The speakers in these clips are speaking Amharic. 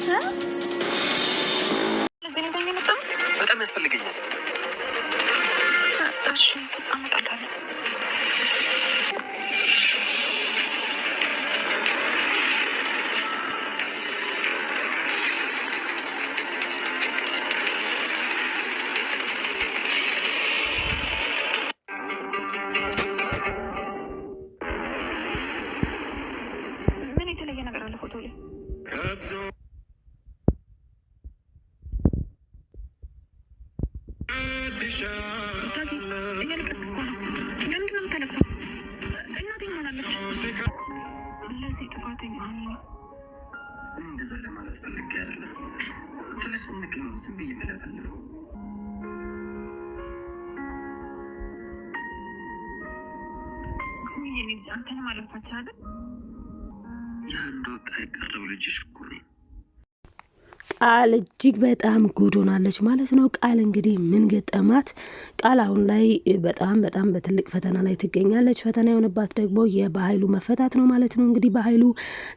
ለዚህ ነው ዘኝ መጣ በጣም ያስፈልገኛል። እሺ አመጣለሁ። ምን የተለየ ነገር አለ ፎቶ ላይ? እያለቀስክ እኮ ነው። ለምንድን ነው የምታለቅሰው? እናቴ ሆናለች። ለዚህ ጥፋተኛ እኔ ነኝ። እንደዛ ለማለት ፈልጌ አይደለም። ስለጨነቀኝ ነው ዝም ብዬ የምለፈልፈው። ውይ የኔ ልጅ አንተንም አለፋችን አይደል? የአንድ ወጣ የቀረው ልጅሽ እኮ ነኝ። ቃል እጅግ በጣም ጉድ ሆናለች ማለት ነው። ቃል እንግዲህ ምን ገጠማት? ቃል አሁን ላይ በጣም በትልቅ ፈተና ላይ ትገኛለች። ፈተና የሆነባት ደግሞ የበኃይሉ መፈታት ነው ማለት ነው። እንግዲህ በኃይሉ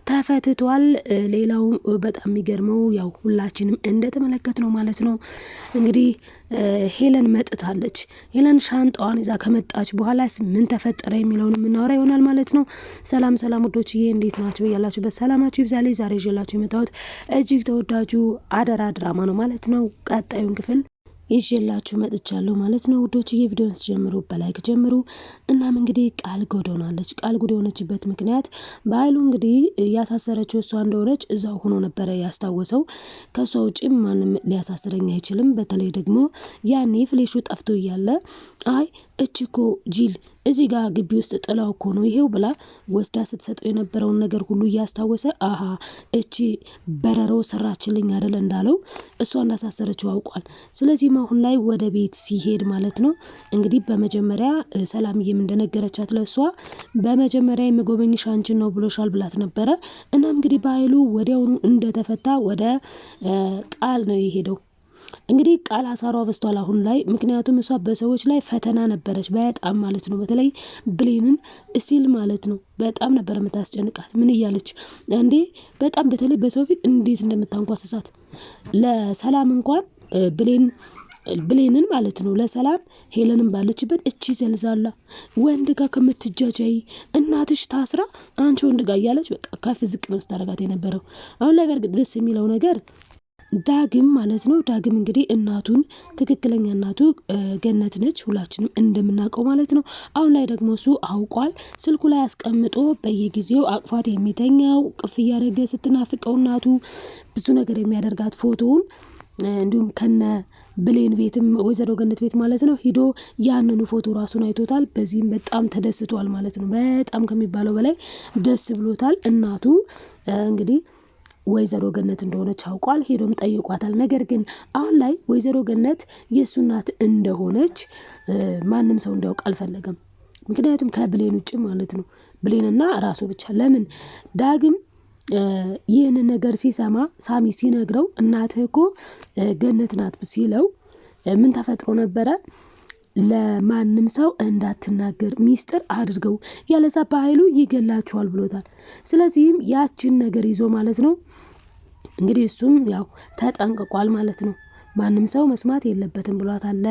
ተፈትቷል። ሌላው በጣም የሚገርመው ያው ሁላችንም እንደተመለከት ነው ማለት ነው። እንግዲህ ሄለን መጥታለች። ሄለን ሻንጣዋን ይዛ ከመጣች በኋላ ምን ተፈጠረ የሚለውን የምናወራ ይሆናል ማለት ነው። ሰላም ውዶችዬ፣ እንዴት ናቸው? ያላችሁበት ሰላማችሁ ይብዛልኝ። ዛሬ ይዤላችሁ የመጣሁት እጅግ ተወዳጁ አደራ ድራማ ነው ማለት ነው። ቀጣዩን ክፍል ይዤላችሁ መጥቻለሁ ማለት ነው ውዶችዬ። ቪዲዮን ስጀምሩ በላይክ ጀምሩ። እናም እንግዲህ ቃል ጉድ ሆናለች። ቃል ጉድ የሆነችበት ምክንያት በኃይሉ እንግዲህ ያሳሰረችው እሷ እንደሆነች እዛው ሆኖ ነበረ ያስታወሰው። ከእሷ ውጭም ማንም ሊያሳስረኝ አይችልም። በተለይ ደግሞ ያኔ ፍሌሹ ጠፍቶ እያለ አይ እቺ እኮ ጂል እዚህ ጋር ግቢ ውስጥ ጥላው እኮ ነው ይሄው ብላ ወስዳ ስትሰጠው የነበረውን ነገር ሁሉ እያስታወሰ አሀ እቺ በረሮ ሰራችልኝ አይደል እንዳለው እሷ እንዳሳሰረችው አውቋል። ስለዚህም አሁን ላይ ወደ ቤት ሲሄድ ማለት ነው እንግዲህ በመጀመሪያ ሰላምዬም እንደነገረቻት ለእሷ በመጀመሪያ የምጎበኝሽ አንቺን ነው ብሎሻል ብላት ነበረ። እናም እንግዲህ በኃይሉ ወዲያውኑ እንደተፈታ ወደ ቃል ነው የሄደው። እንግዲህ ቃል አሳሯ በስቷል አሁን ላይ። ምክንያቱም እሷ በሰዎች ላይ ፈተና ነበረች በጣም ማለት ነው። በተለይ ብሌንን እስቲል ማለት ነው በጣም ነበር የምታስጨንቃት። ምን እያለች እንዴ በጣም በተለይ በሰው ፊት እንዴት እንደምታንኳስሳት ለሰላም እንኳን ብሌንን ማለት ነው ለሰላም ሄለንን ባለችበት እቺ ዘልዛላ ወንድ ጋር ከምትጃጃይ እናትሽ ታስራ አንቺ ወንድ ጋር እያለች በቃ ከፍ ዝቅ ነው ስታረጋት የነበረው። አሁን ላይ በእርግጥ ደስ የሚለው ነገር ዳግም ማለት ነው። ዳግም እንግዲህ እናቱን ትክክለኛ እናቱ ገነት ነች፣ ሁላችንም እንደምናውቀው ማለት ነው። አሁን ላይ ደግሞ እሱ አውቋል። ስልኩ ላይ አስቀምጦ በየጊዜው አቅፋት የሚተኛው ቅፍ እያደረገ ስትናፍቀው እናቱ ብዙ ነገር የሚያደርጋት ፎቶውን እንዲሁም ከነ ብሌን ቤትም ወይዘሮ ገነት ቤት ማለት ነው ሂዶ ያንኑ ፎቶ ራሱን አይቶታል። በዚህም በጣም ተደስቷል ማለት ነው። በጣም ከሚባለው በላይ ደስ ብሎታል። እናቱ እንግዲህ ወይዘሮ ገነት እንደሆነች አውቋል። ሄዶም ጠይቋታል። ነገር ግን አሁን ላይ ወይዘሮ ገነት የእሱ እናት እንደሆነች ማንም ሰው እንዲያውቅ አልፈለገም። ምክንያቱም ከብሌን ውጭ ማለት ነው ብሌንና ራሱ ብቻ። ለምን ዳግም ይህንን ነገር ሲሰማ ሳሚ ሲነግረው እናትህ እኮ ገነት ናት ሲለው ምን ተፈጥሮ ነበረ? ለማንም ሰው እንዳትናገር ሚስጥር አድርገው ያለዛ በኃይሉ ይገላችኋል ብሎታል። ስለዚህም ያችን ነገር ይዞ ማለት ነው እንግዲህ እሱም ያው ተጠንቅቋል ማለት ነው። ማንም ሰው መስማት የለበትም ብሏታል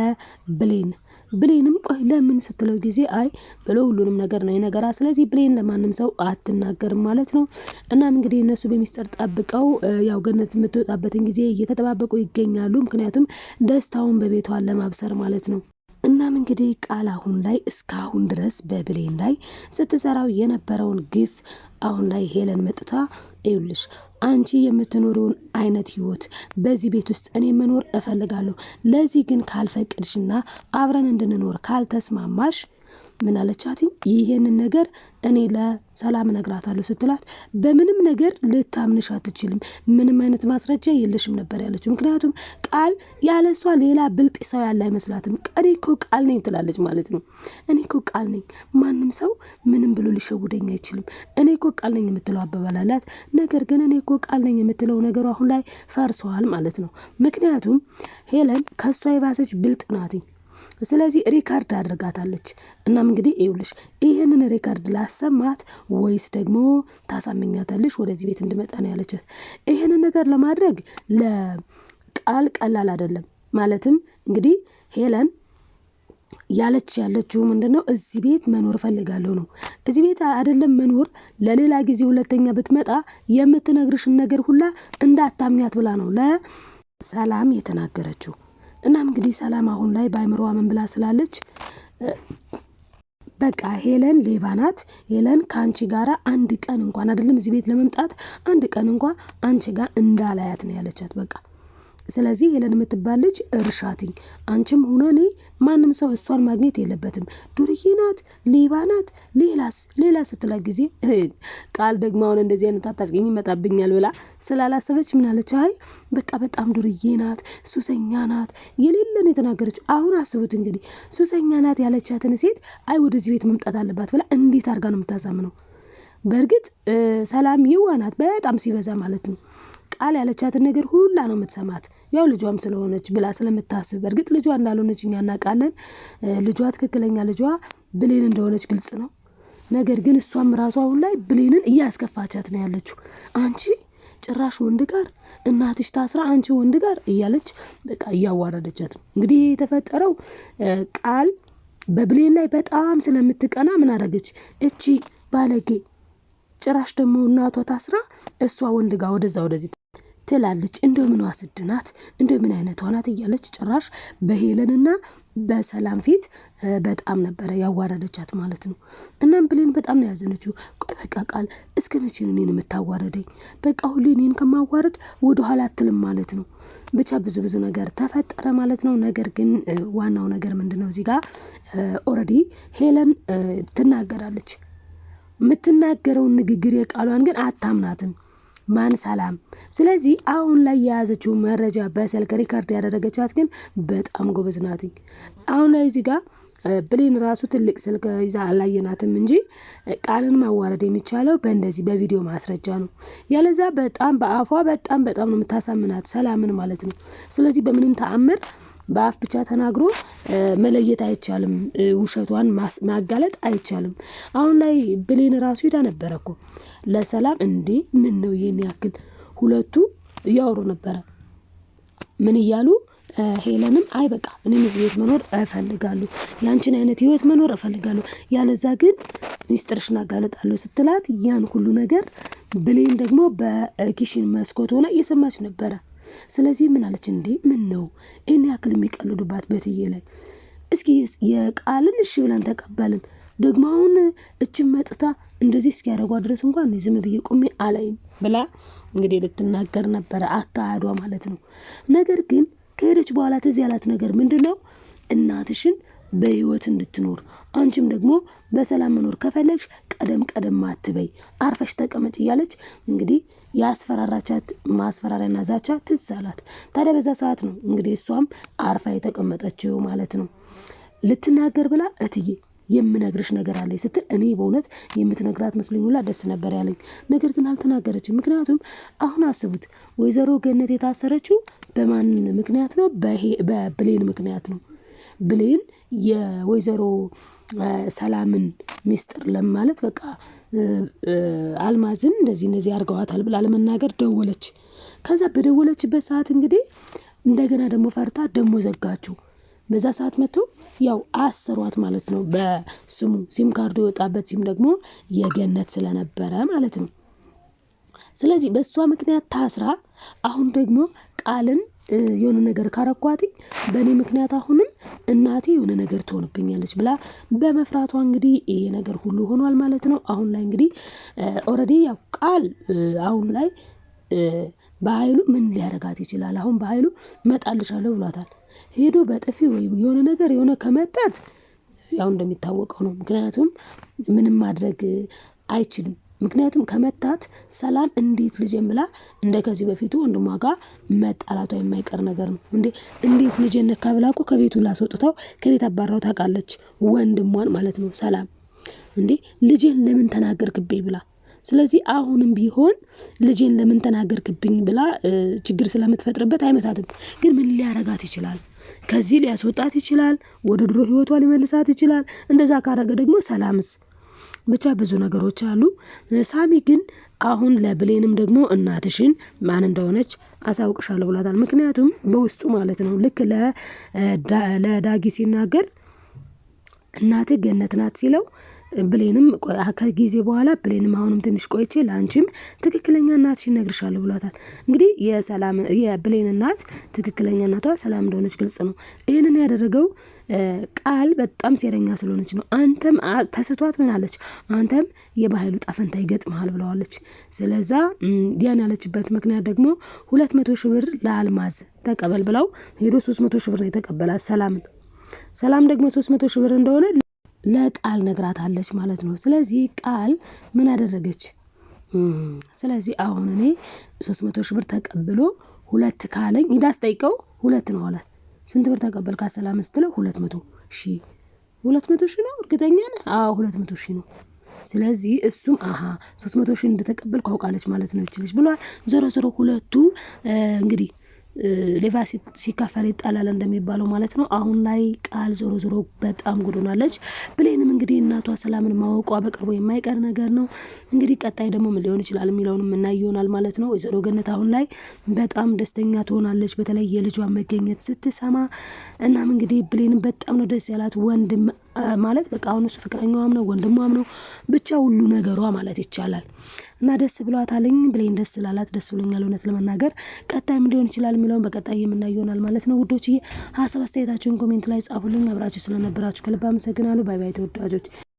ብሌንም ቆይ ለምን ስትለው ጊዜ አይ ብሎ ሁሉንም ነገር ነው የነገራ። ስለዚህ ብሌን ለማንም ሰው አትናገርም ማለት ነው። እናም እንግዲህ እነሱ በሚስጥር ጠብቀው ያው ገነት የምትወጣበትን ጊዜ እየተጠባበቁ ይገኛሉ። ምክንያቱም ደስታውን በቤቷን ለማብሰር ማለት ነው። እናም እንግዲህ ቃል አሁን ላይ እስካሁን ድረስ በብሌን ላይ ስትሰራው የነበረውን ግፍ አሁን ላይ ሄለን መጥታ ይኸውልሽ አንቺ የምትኖረውን አይነት ህይወት በዚህ ቤት ውስጥ እኔ መኖር እፈልጋለሁ። ለዚህ ግን ካልፈቅድሽና አብረን እንድንኖር ካልተስማማሽ ምን አለቻት? ይሄንን ነገር እኔ ለሰላም እነግራታለሁ ስትላት በምንም ነገር ልታምንሽ አትችልም፣ ምንም አይነት ማስረጃ የለሽም ነበር ያለችው። ምክንያቱም ቃል ያለሷ ሌላ ብልጥ ሰው ያለ አይመስላትም። እኔ እኮ ቃል ነኝ ትላለች ማለት ነው። እኔ እኮ ቃል ነኝ፣ ማንም ሰው ምንም ብሎ ሊሸውደኝ አይችልም። እኔ እኮ ቃል ነኝ የምትለው አባባል አላት። ነገር ግን እኔ እኮ ቃል ነኝ የምትለው ነገሩ አሁን ላይ ፈርሷል ማለት ነው። ምክንያቱም ሄለን ከሷ የባሰች ብልጥ ናት። ስለዚህ ሪካርድ አድርጋታለች። እናም እንግዲህ ይኸውልሽ ይህንን ሪካርድ ላሰማት ወይስ ደግሞ ታሳምኛታለሽ ወደዚህ ቤት እንድመጣ ነው ያለቻት። ይህንን ነገር ለማድረግ ለቃል ቀላል አይደለም። ማለትም እንግዲህ ሄለን ያለችው ምንድነው እዚህ ቤት መኖር ፈልጋለሁ ነው። እዚህ ቤት አይደለም መኖር ለሌላ ጊዜ ሁለተኛ ብትመጣ የምትነግርሽን ነገር ሁላ እንዳታምኛት ብላ ነው ለሰላም የተናገረችው። እናም እንግዲህ ሰላም አሁን ላይ በአይምሮዋ ምን ብላ ስላለች በቃ ሄለን ሌባ ናት። ሄለን ከአንቺ ጋራ አንድ ቀን እንኳን አይደለም እዚህ ቤት ለመምጣት አንድ ቀን እንኳን አንቺ ጋር እንዳላያት ነው ያለቻት። በቃ ስለዚህ ሄለን የምትባል ልጅ እርሻትኝ፣ አንቺም ሆነ እኔ ማንም ሰው እሷን ማግኘት የለበትም። ዱርዬ ናት፣ ሌባ ናት፣ ሌላ ስትላ ጊዜ ቃል ደግሞ አሁን እንደዚህ አይነት አጣብቂኝ ይመጣብኛል ብላ ስላላሰበች ምን አለች? አይ በቃ በጣም ዱርዬ ናት፣ ሱሰኛ ናት የሌለን የተናገረችው። አሁን አስቡት እንግዲህ ሱሰኛ ናት ያለቻትን ሴት አይ ወደዚህ ቤት መምጣት አለባት ብላ እንዴት አድርጋ ነው የምታሳምነው? በእርግጥ ሰላም ይዋናት በጣም ሲበዛ ማለት ነው። ቃል ያለቻትን ነገር ሁላ ነው የምትሰማት። ያው ልጇም ስለሆነች ብላ ስለምታስብ፣ በእርግጥ ልጇ እንዳልሆነች እኛ እናውቃለን። ልጇ ትክክለኛ ልጇ ብሌን እንደሆነች ግልጽ ነው። ነገር ግን እሷም ራሷ አሁን ላይ ብሌንን እያስከፋቻት ነው ያለችው። አንቺ ጭራሽ ወንድ ጋር እናትሽ ታስራ አንቺ ወንድ ጋር እያለች በቃ እያዋረደቻት ነው። እንግዲህ የተፈጠረው ቃል በብሌን ላይ በጣም ስለምትቀና ምን አደረገች? እቺ ባለጌ ጭራሽ ደግሞ እናቷ ታስራ እሷ ወንድ ጋር ወደዛ ወደዚህ ትላለች። እንደው ምኗ ስድናት፣ እንደው ምን አይነቷ ናት እያለች ጭራሽ በሄለንና በሰላም ፊት በጣም ነበረ ያዋረደቻት ማለት ነው። እናም ብሌን በጣም ነው ያዘነችው። ቆይ በቃ ቃል እስከ መቼ ነው እኔን የምታዋረደኝ? በቃ ሁሌ እኔን ከማዋረድ ወደኋላ አትልም ማለት ነው። ብቻ ብዙ ነገር ተፈጠረ ማለት ነው። ነገር ግን ዋናው ነገር ምንድነው እዚህ ጋር ኦልሬዲ ሄለን ትናገራለች። የምትናገረውን ንግግር የቃሏን ግን አታምናትም። ማን ሰላም። ስለዚህ አሁን ላይ የያዘችው መረጃ በስልክ ሪካርድ ያደረገቻት ግን በጣም ጎበዝ ናት። አሁን ላይ እዚህ ጋር ብሌን ራሱ ትልቅ ስልክ ይዛ አላየናትም እንጂ ቃልን ማዋረድ የሚቻለው በእንደዚህ በቪዲዮ ማስረጃ ነው። ያለዛ በጣም በአፏ በጣም ነው የምታሳምናት ሰላምን ማለት ነው። ስለዚህ በምንም ተአምር በአፍ ብቻ ተናግሮ መለየት አይቻልም። ውሸቷን ማጋለጥ አይቻልም። አሁን ላይ ብሌን ራሱ ሄዳ ነበረ እኮ ለሰላም እንዴ ምን ነው ይሄን ያክል ሁለቱ እያወሩ ነበረ። ምን እያሉ ሄለንም አይ በቃ እኔም እዚህ ቤት መኖር እፈልጋለሁ፣ ያንቺን አይነት ህይወት መኖር እፈልጋለሁ፣ ያለዛ ግን ሚስጥርሽን አጋለጣለሁ ስትላት ያን ሁሉ ነገር ብሌን ደግሞ በኪሽን መስኮት ሆና እየሰማች ነበረ። ስለዚህ ምን አለች? እንዴ ምን ነው ይሄን ያክል የሚቀልዱባት በትዬ ላይ? እስኪ የቃልን እሺ ብለን ተቀበልን፣ ደግሞ አሁን እችን መጥታ እንደዚህ እስኪያደርጓ ድረስ እንኳን ዝም ብዬ ቁሜ አላይም ብላ እንግዲህ ልትናገር ነበረ አካሄዷ ማለት ነው። ነገር ግን ከሄደች በኋላ ትዝ ያላት ነገር ምንድነው? እናትሽን በህይወት እንድትኖር አንቺም ደግሞ በሰላም መኖር ከፈለግሽ ቀደም አትበይ፣ አርፈሽ ተቀመጭ እያለች እንግዲህ ያስፈራራቻት ማስፈራሪያና ዛቻ ትዝ አላት። ታዲያ በዛ ሰዓት ነው እንግዲህ እሷም አርፋ የተቀመጠችው ማለት ነው። ልትናገር ብላ እትዬ የምነግርሽ ነገር አለ ስትል እኔ በእውነት የምትነግራት መስሎኝ ሁላ ደስ ነበር ያለኝ። ነገር ግን አልተናገረችም። ምክንያቱም አሁን አስቡት ወይዘሮ ገነት የታሰረችው በማን ምክንያት ነው? በብሌን ምክንያት ነው። ብሌን የወይዘሮ ሰላምን ሚስጥር ለማለት በቃ አልማዝን እንደዚህ አድርገዋታል ብላ ለመናገር ደወለች። ከዛ በደወለችበት ሰዓት እንግዲህ እንደገና ደግሞ ፈርታ ደግሞ ዘጋችው። በዛ ሰዓት መጥቶ ያው አሰሯት ማለት ነው። በስሙ ሲም ካርዱ የወጣበት ሲም ደግሞ የገነት ስለነበረ ማለት ነው። ስለዚህ በእሷ ምክንያት ታስራ አሁን ደግሞ ቃልን የሆነ ነገር ካረኳትኝ በእኔ ምክንያት አሁንም እናቴ የሆነ ነገር ትሆንብኛለች ብላ በመፍራቷ እንግዲህ ይሄ ነገር ሁሉ ሆኗል ማለት ነው። አሁን ላይ እንግዲህ ኦልሬዲ ያው ቃል አሁን ላይ በኃይሉ ምን ሊያረጋት ይችላል? አሁን በኃይሉ መጣልሻለሁ ብሏታል። ሄዶ በጥፊ ወይ የሆነ ነገር የሆነ ከመጣት ያው እንደሚታወቀው ነው። ምክንያቱም ምንም ማድረግ አይችልም። ምክንያቱም ከመታት ሰላም እንዴት ልጄን ብላ እንደ ከዚህ በፊቱ ወንድሟ ጋር መጣላቷ የማይቀር ነገር ነው። እንዴት ልጄን ነካ ብላ እኮ ከቤቱ ላስወጥታው ከቤት አባራው ታውቃለች፣ ወንድሟን ማለት ነው ሰላም። እንዴ ልጄን ለምን ተናገርክብኝ ብላ። ስለዚህ አሁንም ቢሆን ልጄን ለምን ተናገርክብኝ ብላ ችግር ስለምትፈጥርበት አይመታትም። ግን ምን ሊያረጋት ይችላል? ከዚህ ሊያስወጣት ይችላል፣ ወደ ድሮ ህይወቷ ሊመልሳት ይችላል። እንደዛ ካረገ ደግሞ ሰላምስ ብቻ ብዙ ነገሮች አሉ። ሳሚ ግን አሁን ለብሌንም ደግሞ እናትሽን ማን እንደሆነች አሳውቅሻለሁ ብሏታል። ምክንያቱም በውስጡ ማለት ነው ልክ ለዳጊ ሲናገር እናትህ ገነት ናት ሲለው ብሌንም ከጊዜ በኋላ ብሌንም አሁንም ትንሽ ቆይቼ ለአንቺም ትክክለኛ እናትሽ እነግርሻለሁ ብሏታል። እንግዲህ የብሌን እናት ትክክለኛ እናቷ ሰላም እንደሆነች ግልጽ ነው። ይህንን ያደረገው ቃል በጣም ሴረኛ ስለሆነች ነው። አንተም ተስቷት ምን አለች? አንተም የባህሉ ጠፈንታ ይገጥመሃል ብለዋለች። ስለዛ ያን ያለችበት ምክንያት ደግሞ 200 ሺህ ብር ለአልማዝ ተቀበል ብለው ሄዶ 300 ሺህ ብር ነው የተቀበላት ሰላምን። ሰላም ደግሞ 300 ሺህ ብር እንደሆነ ለቃል ነግራታለች ማለት ነው። ስለዚህ ቃል ምን አደረገች? ስለዚህ አሁን እኔ 300 ሺህ ብር ተቀብሎ 2 ካለኝ እንዳስጠይቀው 2 ነው አላት። ስንት ብር ተቀበልካ ሰላም ስትለው 200 ሺህ 200 ሺህ ነው እርግጠኛ ነህ? አዎ 200 ሺህ ነው። ስለዚህ እሱም 300 ሺህ እንደተቀበልኩ አውቃለች ማለት ነው ይችላል ብሏል። ዞሮ ዞሮ ሁለቱ እንግዲህ ሌባ ሲካፈል ይጣላል እንደሚባለው ማለት ነው። አሁን ላይ ቃል ዞሮ ዞሮ በጣም ጉዶናለች። ብሌንም እንግዲህ እናቷ ሰላምን ማወቋ በቅርቡ የማይቀር ነገር ነው። እንግዲህ ቀጣይ ደግሞ ምን ሊሆን ይችላል የሚለውንም የምናይ ይሆናል ማለት ነው። ወይዘሮ ገነት አሁን ላይ በጣም ደስተኛ ትሆናለች በተለይ የልጇን መገኘት ስትሰማ። እናም እንግዲህ ብሌንም በጣም ነው ደስ ያላት። ወንድም ማለት በቃ አሁን እሱ ፍቅረኛዋም ነው ወንድሟም ነው ብቻ ሁሉ ነገሯ ማለት ይቻላል። እና ደስ ብሏታልኝ። ብሌን ደስ ስላላት ደስ ብሎኛል እውነት ለመናገር። ቀጣይ ምን ሊሆን ይችላል የሚለውን በቀጣይ የምናይ ይሆናል ማለት ነው። ውዶችዬ ሀሳብ አስተያየታችሁን ኮሜንት ላይ ጻፉልኝ። አብራችሁ ስለነበራችሁ ከልብ አመሰግናለሁ። ባይ ባይ ተወዳጆች።